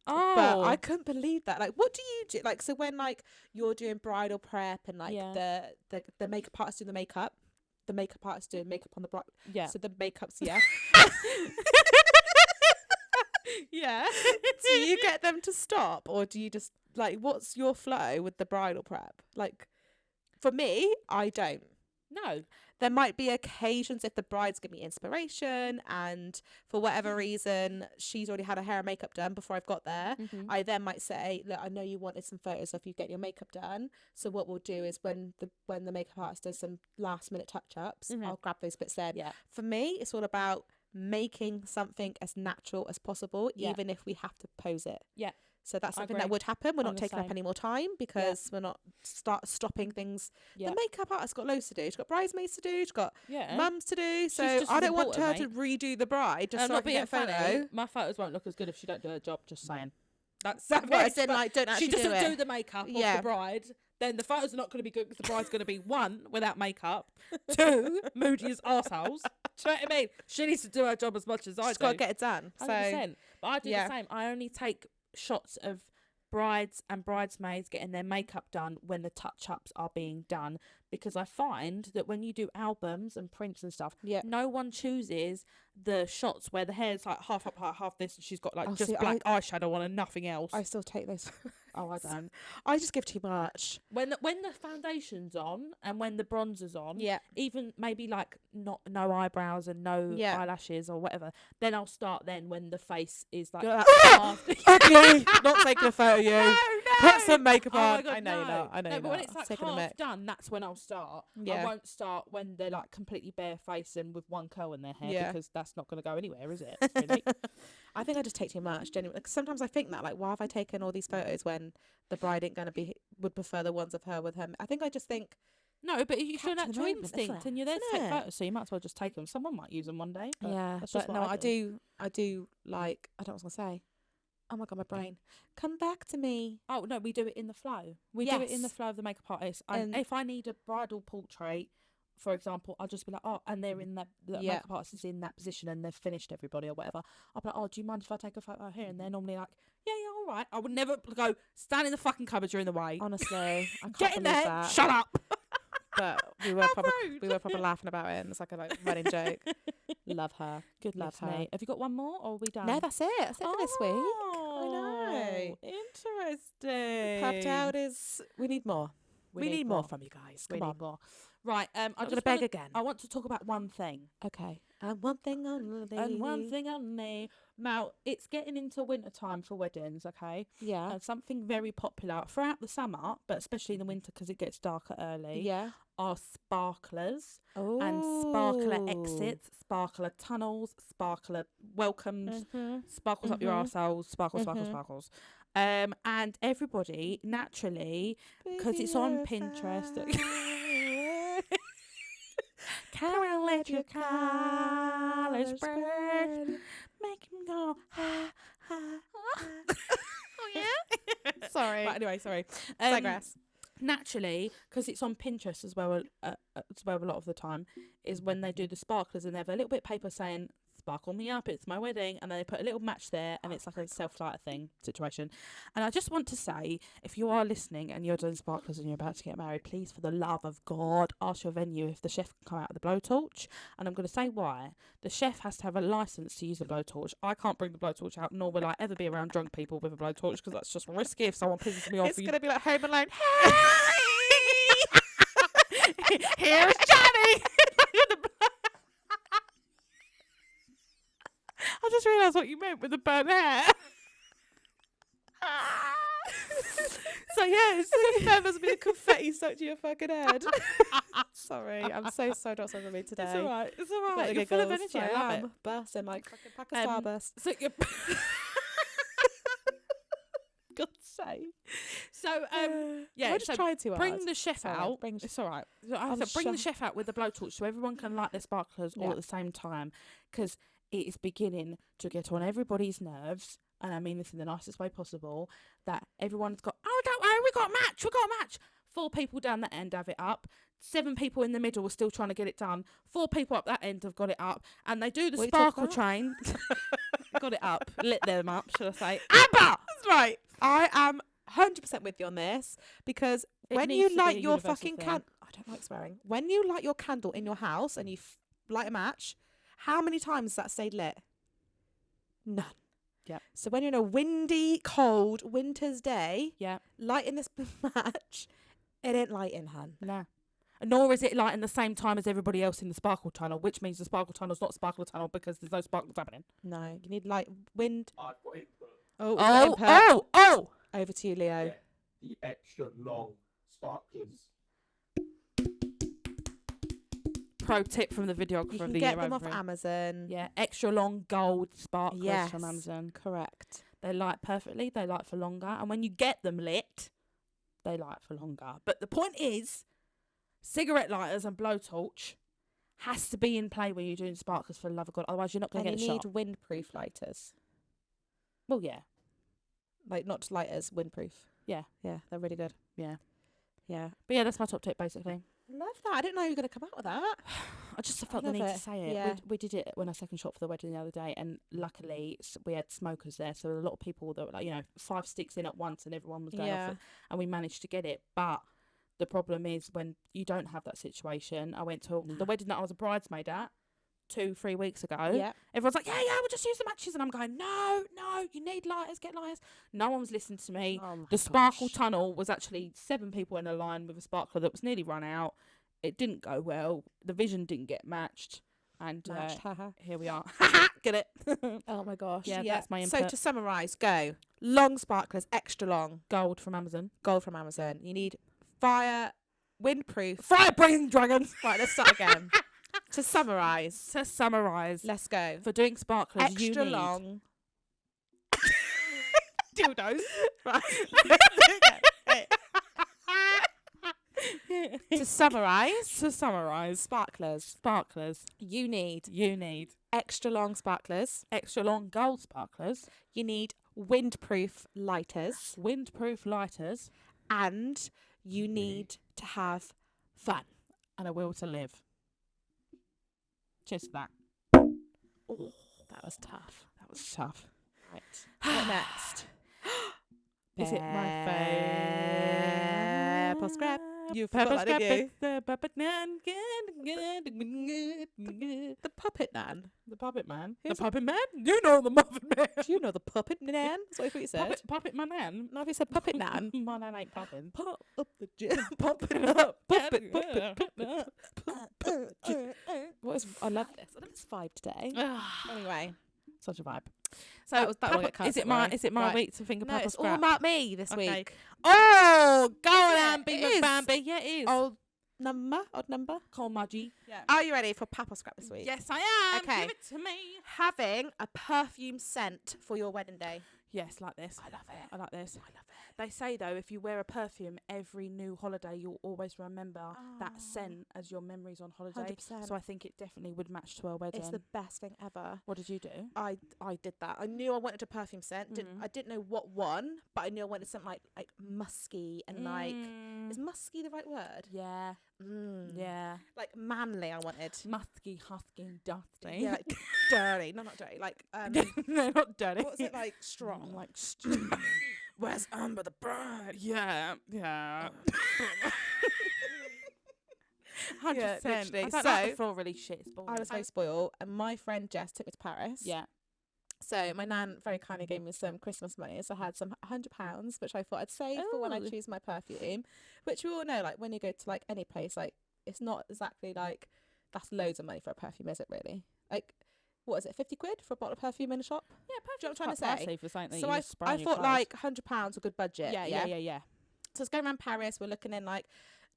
But I couldn't believe that. Like, what do you do? Like, so when like you're doing bridal prep and like the makeup artist doing the makeup artist doing makeup on the bride. Yeah. So the makeup's Yeah. Do you get them to stop, or do you just like, what's your flow with the bridal prep? Like, for me, I don't. No. There might be occasions if the bride's giving me inspiration and for whatever reason she's already had her hair and makeup done before I've got there. Mm-hmm. I then might say, look, I know you wanted some photos of you getting your makeup done. So what we'll do is when the makeup artist does some last minute touch-ups, I'll grab those bits then. Yeah. For me, it's all about making something as natural as possible, even if we have to pose it. Yeah. So that's something that would happen. We're not taking up any more time, because we're not stopping things. Yeah. The makeup artist's got loads to do. She's got bridesmaids to do. She's got mums to do. So I don't want her to redo the bride just so I can get a photo. Funny. My photos won't look as good if she don't do her job. Just saying. That's what I said. Like, don't actually do it. She doesn't do the makeup of the bride. Then the photos are not going to be good, because the bride's going to be 1, without makeup, 2, moody as arseholes. Do you know what I mean? She needs to do her job as much as I do. She's got to get it done. 100%. But I do the same. I only take shots of brides and bridesmaids getting their makeup done when the touch-ups are being done, because I find that when you do albums and prints and stuff, Yeah. no one chooses the shots where the hair's like half up, half this, and she's got like just see, black eyeshadow on and nothing else. I still take those. Oh, I don't. I just give too much. When the foundation's on and when the bronzer's on, Yeah. even maybe like no eyebrows and no eyelashes or whatever, then I'll start then when the face is like ugly. Not taking a photo, you. No. Put some makeup Oh my on. God, I know you're not. I know no, you're but not. when it's like Taking a half mic. done, that's when I'll start. Yeah. I won't start when they're like completely bare face and with one curl in their hair because that's not going to go anywhere, is it? Really? I think I just take too much, genuinely. 'Cause sometimes I think that, like, why have I taken all these photos when the bride ain't going to would prefer the ones of her with her. I think I just think. No, but you feel Capture the natural moment, instinct isn't it? and you're there to Isn't take it? photos, so you might as well just take them. Someone might use them one day. But Yeah, that's just but what no, I do like, I don't know what I was going to say. Oh my God, my brain. Come back to me. Oh, no, we do it in the flow. We do it in the flow of the makeup artist. And if I need a bridal portrait, for example, I'll just be like, oh, and they're in that, the makeup artist is in that position and they've finished everybody or whatever. I'll be like, oh, do you mind if I take a photo here? And they're normally like, yeah, all right. I would never go, stand in the fucking cupboard, you're in the way. Honestly, I can't Get in believe there, that. shut up. But we were probably laughing about it, and it's like a running joke. Love her. Good Love luck, her. mate. Have you got one more or are we done? No, that's it. That's it for this week. Oh, interesting. Popped out is. We need more. We need more from you guys. We Come need on. more. Right. I'm I'm just gonna beg again. I want to talk about one thing. Okay. And one thing only. And one thing only. Now, it's getting into winter time for weddings, okay? Yeah. And something very popular throughout the summer, but especially in the winter because it gets darker early, Yeah. are sparklers Oh. and sparkler exits, sparkler tunnels, sparkler welcomes, sparkles up your arseholes, sparkles. And everybody, naturally, because it's on Pinterest... Can't let your colours spread. Make him go, ha, ha, ha. Oh, yeah? Sorry. Right, anyway, sorry. Digress. Naturally, because it's on Pinterest as well a lot of the time, is when they do the sparklers and they have a little bit of paper saying, sparkle me up, it's my wedding, and then they put a little match there and it's like a self-lighter thing situation. And I just want to say, if you are listening and you're doing sparklers and you're about to get married, please, for the love of God, ask your venue if the chef can come out with the blowtorch. And I'm going to say why. The chef has to have a license to use a blowtorch. I can't bring the blowtorch out, nor will I ever be around drunk people with a blowtorch because that's just risky if someone pisses me off. It's going to be like Home Alone. Here's Johnny. I just realised what you meant with the burnt hair. So yeah, there's been a confetti stuck to your fucking head. Sorry, I'm so not sorry for me today. It's alright. It's alright. Got the You're full of giggles. energy. I love it. Bursting like fucking pack of Starburst. So you're God's sake. So yeah, I just tried too hard. Bring the chef Sorry, out. bring- It's alright. So I said bring the chef out with the blowtorch so everyone can light their sparklers all at the same time, because it is beginning to get on everybody's nerves. And I mean this in the nicest way possible, that everyone's got, oh, don't worry, we got a match. 4 people down that end have it up. 7 people in the middle were still trying to get it done. 4 people up that end have got it up. And they do the sparkle train. Got it up. Lit them up, should I say. Amber! That's right. I am 100% with you on this, because when you light your fucking candle... I don't like swearing. When you light your candle in your house and you light a match, how many times has that stayed lit? None. Yeah. So when you're in a windy, cold winter's day, lighting this match, it ain't lighting, hun. No. Nor is it lighting the same time as everybody else in the sparkle tunnel, which means the sparkle tunnel's not sparkle tunnel because there's no sparkles happening. No, you need light, wind. I've got input. Oh. Over to you, Leo. Yeah, the extra long sparklers. Pro tip from the videographer You of can the get year them over off here. Amazon. Yeah, extra long gold sparklers Yes, from Amazon. correct. They light perfectly. They light for longer. And when you get them lit, they light for longer. But the point is, cigarette lighters and blowtorch has to be in play when you're doing sparklers, for the love of God. Otherwise, you're not going to And get you a need shot. windproof lighters. Well, yeah. Like, not just lighters, windproof. Yeah. Yeah, they're really good. Yeah. Yeah. But yeah, that's my top tip, basically. Love that. I didn't know you were going to come out with that. I just felt the love need to it. say it. Yeah. We did it when I second shot for the wedding the other day, and luckily we had smokers there, so a lot of people that were like, 5 sticks in at once, and everyone was going off it, and we managed to get it. But The problem is when you don't have that situation. I went to the wedding that I was a bridesmaid at 2-3 weeks ago. Yeah. Everyone's like, yeah, we'll just use the matches. And I'm going, no, you need lighters, get lighters. No one was listening to me. The sparkle tunnel was actually 7 people in a line with a sparkler that was nearly run out. It didn't go well. The vision didn't get matched. And here we are. Get it? Oh my gosh. Yeah, that's my input. So to summarise, go. Long sparklers, extra long. Gold from Amazon. You need fire, windproof. Fire-breathing dragons. Right, let's start again. To summarise. Let's go. For doing sparklers, extra you need long. dildos. Right. To summarise, sparklers. You need extra long sparklers. Extra long gold sparklers. You need windproof lighters. And you need to have fun. And a will to live. Cheers to that. Oh, that was tough. Right. What next? Is it my Pepper scrap? You forgot that, didn't you? The puppet man. The puppet man. The puppet man. Who's the puppet man? You know the puppet man. Do you know the puppet nan? That's what you said. Puppet my nan. No, if you said puppet nan. My nan ain't popping. Pop up the gym. Pop it up. I love this. I love this vibe today. Anyway, such a vibe. So is it my right. Week to think of no, Papa it's Scrap? all about me this week. Oh, go on, it Ambi is. McBambi. Yeah, it is. Odd number. Call Mudgy. Yeah. Are you ready for Papa Scrap this week? Yes, I am. Okay. Give it to me. Having a perfume scent for your wedding day. Yes, like this. I love it. I like this. They say though, if you wear a perfume every new holiday, you'll always remember that scent as your memories on holiday. 100%. So I think it definitely would match to our wedding. It's the best thing ever. What did you do? I did that. I knew I wanted a perfume scent. I didn't know what one, but I knew I wanted something like musky and like, is musky the right word? Yeah. Yeah. Like manly. I wanted Musky, husky, and dusty. Yeah, like dirty. No, not dirty. Like no, not dirty. What's it like? Strong. Like where's Amber the bride? Yeah. 100%. literally. I don't feel really shit. I was very spoiled, and my friend Jess took me to Paris. Yeah. So my nan very kindly gave me some Christmas money, so I had some £100, which I thought I'd save for when I choose my perfume. Which we all know, like when you go to like any place, like it's not exactly like that's loads of money for a perfume, is it really? Like, what is it, 50 quid for a bottle of perfume in a shop? Yeah, perfume. Do you know what I'm trying to say? For something So I thought like £100 a good budget. Yeah. So it's going around Paris. We're looking in like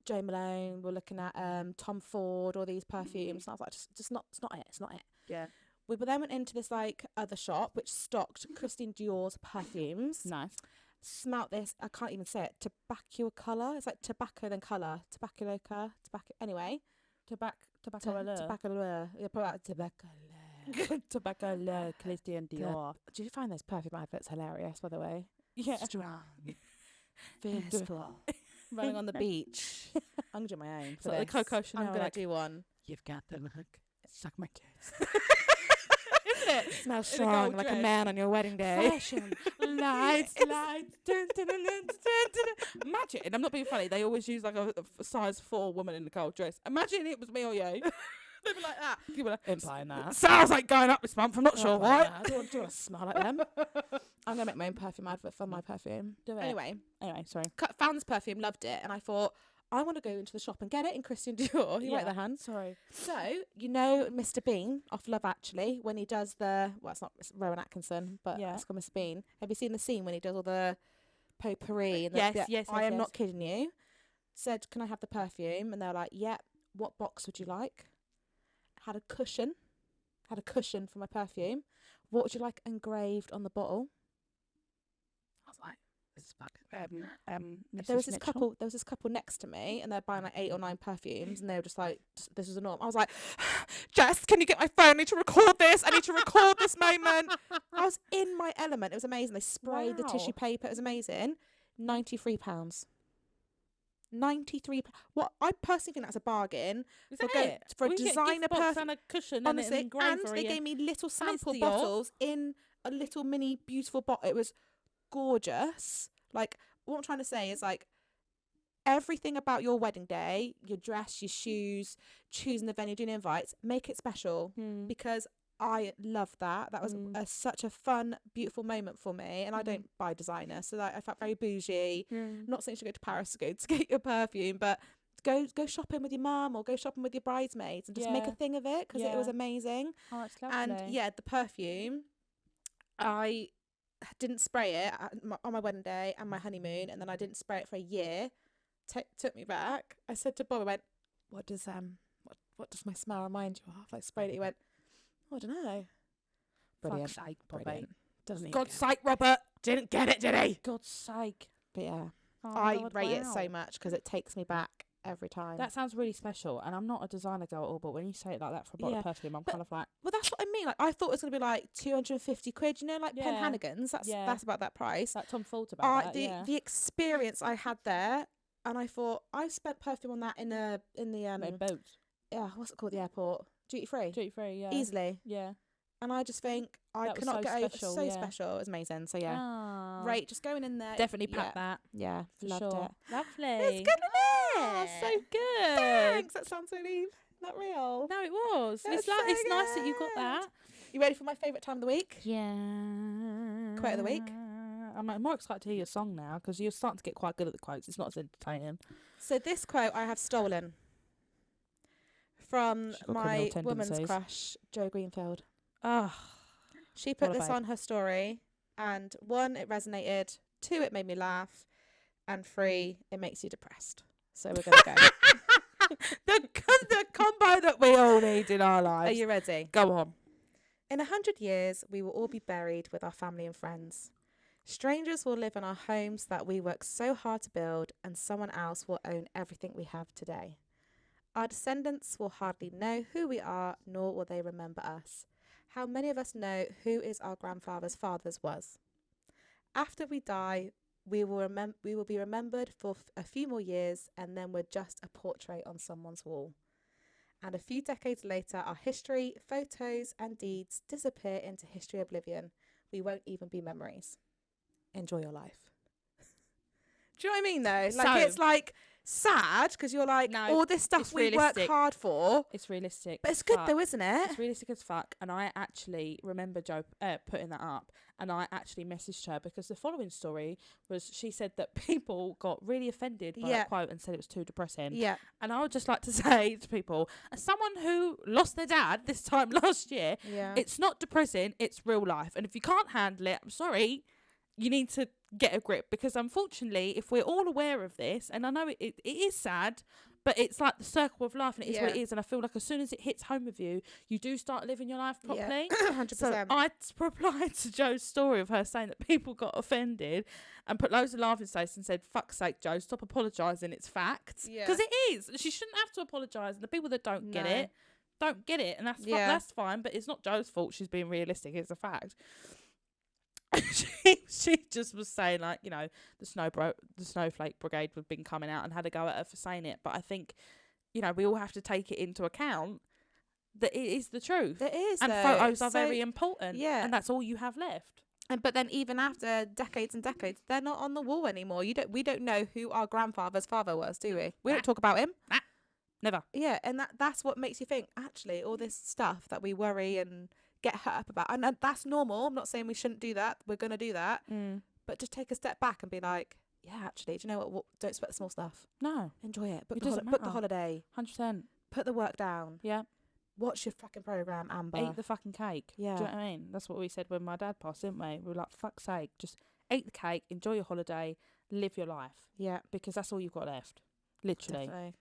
Jo Malone. We're looking at Tom Ford, all these perfumes. And I was like, just not. It's not it. Yeah. We then went into this like other shop which stocked Christian Dior's perfumes. Nice. Smelt this. I can't even say it. Tobacco colour. It's like tobacco then colour. Tobacco. Anyway. Tobacco allure. Yeah, probably tobacco allure. Tobacco allure. Christian Dior. Did you find those perfume adverts hilarious, by the way? Yeah. Strong. Fierceful. Running on the beach. I'm going to do my own. So like the Coco Chanel. I'm going to do one. You've got the look. Suck my tits. Isn't it? Smells strong like a man on your wedding day. Fashion. Lights. Dun, dun, dun, dun, dun, dun. Imagine, and I'm not being funny, they always use like a size 4 woman in a gold dress. Imagine it was me or you. They'd be like that. You'd be like, implying that. Sales ain't going up this month, I'm not sure why. I don't want to smell like them. I'm going to make my own perfume advert for my perfume. Do it. Anyway, sorry. Found this perfume, loved it, and I thought, I want to go into the shop and get it in Christian Dior. You right there, hand. Sorry. So, you know Mr. Bean off Love Actually, when he does it's Rowan Atkinson, but it's called Mr. Bean. Have you seen the scene when he does all the potpourri? And Yes. I am not kidding you. Said, can I have the perfume? And they're like, yep. What box would you like? Had a cushion for my perfume. What would you like engraved on the bottle? I was like, this is fucking there was this couple next to me, and they're buying like 8 or 9 perfumes, and they were just like, this is a norm. I was like, Jess, can you get my phone? I need to record this. I need to record this moment. I was in my element. It was amazing. They sprayed the tissue paper. It was amazing. £93. 93. What I personally think that's a bargain for a designer perfume and a cushion. Honestly, and they gave me little sample Dior. bottles in a little mini beautiful bottle. It was gorgeous. Like, what I'm trying to say is like everything about your wedding day, your dress, your shoes, choosing the venue, doing invites, make it special, because I love that. That was such a fun, beautiful moment for me. And I don't buy designer, so I felt very bougie. Not saying you should go to Paris to get your perfume, but go shopping with your mum or go shopping with your bridesmaids and just make a thing of it, because it was amazing. Oh, it's lovely. And the perfume, I didn't spray it on my wedding day and my honeymoon, and then I didn't spray it for a year. Took me back. I said to Bob, I went, what does my smell remind you of? I sprayed it. He went, I don't know. Brilliant. Fuck's sake, Bobby. Brilliant. Doesn't God's sake, Robert. Didn't get it, did he? God's sake. But yeah, Oh, I God, rate it wow. so much because it takes me back every time. That sounds really special, and I'm not a designer girl at all, but when you say it like that for a bottle of perfume, I'm kind of like... Well, that's what I mean. Like, I thought it was going to be like 250 quid, you know, like Penhanigan's. That's about that price. Like Tom Ford about that, The experience I had there, and I thought, I've spent perfume on that in the boats. Yeah, what's it called, the airport? Duty free, yeah. easily. Yeah. And I just think I could not get over. So special. It was amazing. So yeah, right. Just going in there. Definitely pack that. Yeah, loved sure. it. Lovely. It's good, isn't Oh, it? so good. Thanks. That sounds really not real. No, it was. It It's was so it's nice that you got good. that. You ready for my favourite time of the week? Yeah. Quote of the week. I'm more excited to hear your song now, because you're starting to get quite good at the quotes. It's not as entertaining. So this quote I have stolen from She's got my criminal woman's tendencies. crush, Jo Greenfield. Oh, She put What a this babe. on her story, and 1, it resonated. 2, it made me laugh, and 3, it makes you depressed. So we're gonna go. the combo that we all need in our lives. Are you ready? Go on. In 100 years, we will all be buried with our family and friends. Strangers will live in our homes that we work so hard to build, and someone else will own everything we have today. Our descendants will hardly know who we are, nor will they remember us. How many of us know who is our grandfather's father's was? After we die, we will be remembered for a few more years, and then we're just a portrait on someone's wall. And a few decades later, our history, photos and deeds disappear into history oblivion. We won't even be memories. Enjoy your life. Do you know what I mean, though? Like, it's like sad, because you're like, No, all this stuff it's we realistic. work hard for. It's realistic. But it's as good fuck. though, isn't it? It's realistic as fuck. And I actually remember Jo putting that up, and I actually messaged her, because the following story was, she said that people got really offended by that quote and said it was too depressing. Yeah. And I would just like to say to people, as someone who lost their dad this time last year, Yeah. it's not depressing, it's real life. And if you can't handle it, I'm sorry, you need to get a grip, because unfortunately, if we're all aware of this, and I know it is sad, but it's like the circle of life, and it is what it is. And I feel like as soon as it hits home with you, you do start living your life properly. 100%. So I replied to Jo's story of her saying that people got offended, and put loads of laughing faces and said, fuck's sake, Jo, stop apologising, it's facts. Because it is. She shouldn't have to apologise. And the people that don't get it, don't get it. And that's fine, but it's not Jo's fault. She's being realistic. It's a fact. she just was saying, like, you know, the snowflake brigade had been coming out and had a go at her for saying it. But I think, you know, we all have to take it into account that it is the truth. It is, and though. photos are So, very important. yeah. And that's all you have left. But then even after decades and decades, they're not on the wall anymore. We don't know who our grandfather's father was, do we? We don't talk about him. Never. Yeah, and that's what makes you think, actually, all this stuff that we worry and get hurt up about, and that's normal. I'm not saying we shouldn't do that. We're going to do that. But just take a step back and be like, yeah, actually, do you know what? Don't sweat the small stuff. No. Enjoy it. Book doesn't the matter. holiday. 100%. Put the work down. Yeah. Watch your fucking programme, Amber. Eat the fucking cake. Yeah. Do you know what I mean? That's what we said when my dad passed, didn't we? We were like, fuck's sake, just eat the cake, enjoy your holiday, live your life. Yeah. Because that's all you've got left. Literally. Definitely.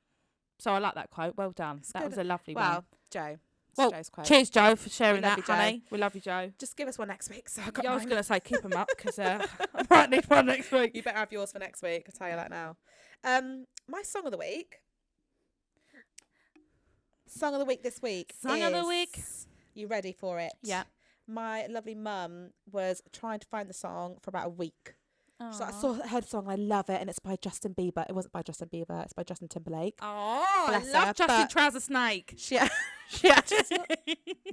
So I like that quote. Well done. It's that good. was a lovely Wow, one. Jo. Well, Jo's quote. cheers, Jo, for sharing love that, you, Jo. honey. We love you, Jo. Just give us one next week. So I got Yeah, I was mine. going to say keep them up, because I might need one next week. You better have yours for next week. I'll tell you that now. My song of the week. Song of the week this week. Song of the week. You ready for it? Yeah. My lovely mum was trying to find the song for about a week. So I Aw. heard the song. I love it, and it's by Justin Bieber. It wasn't by Justin Bieber. It's by Justin Timberlake. Oh, I Bless love her, Justin but- Trouser Snake. She Yeah. Has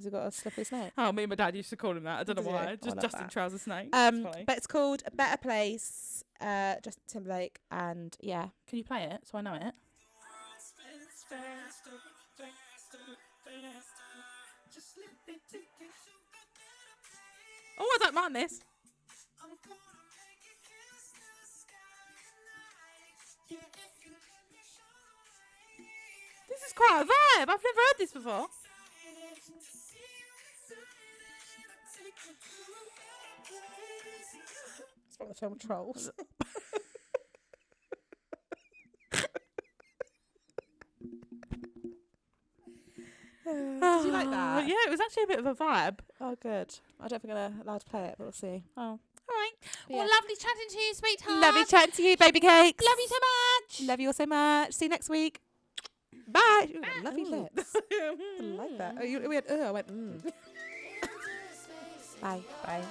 he got a slippery snake? Oh, me and my dad used to call him that. I don't know Did you? why. Oh, I Just love Justin that. Trouser Snake. It's funny. But it's called A Better Place. Justin Timberlake, and yeah. Can you play it so I know it? Oh, I don't mind this. This is quite a vibe. I've never heard this before. It's from the film Trolls. Did you like that? Yeah, it was actually a bit of a vibe. Oh, good. I don't think I'm allowed to play it, but we'll see. Oh, all right. Yeah. Well, lovely chatting to you, sweetheart. Lovely chatting to you, baby cakes. Love you so much. Love you all so much. See you next week. Bye. Ooh, love you lips. I like that. Oh, you went, I went, Bye. Bye.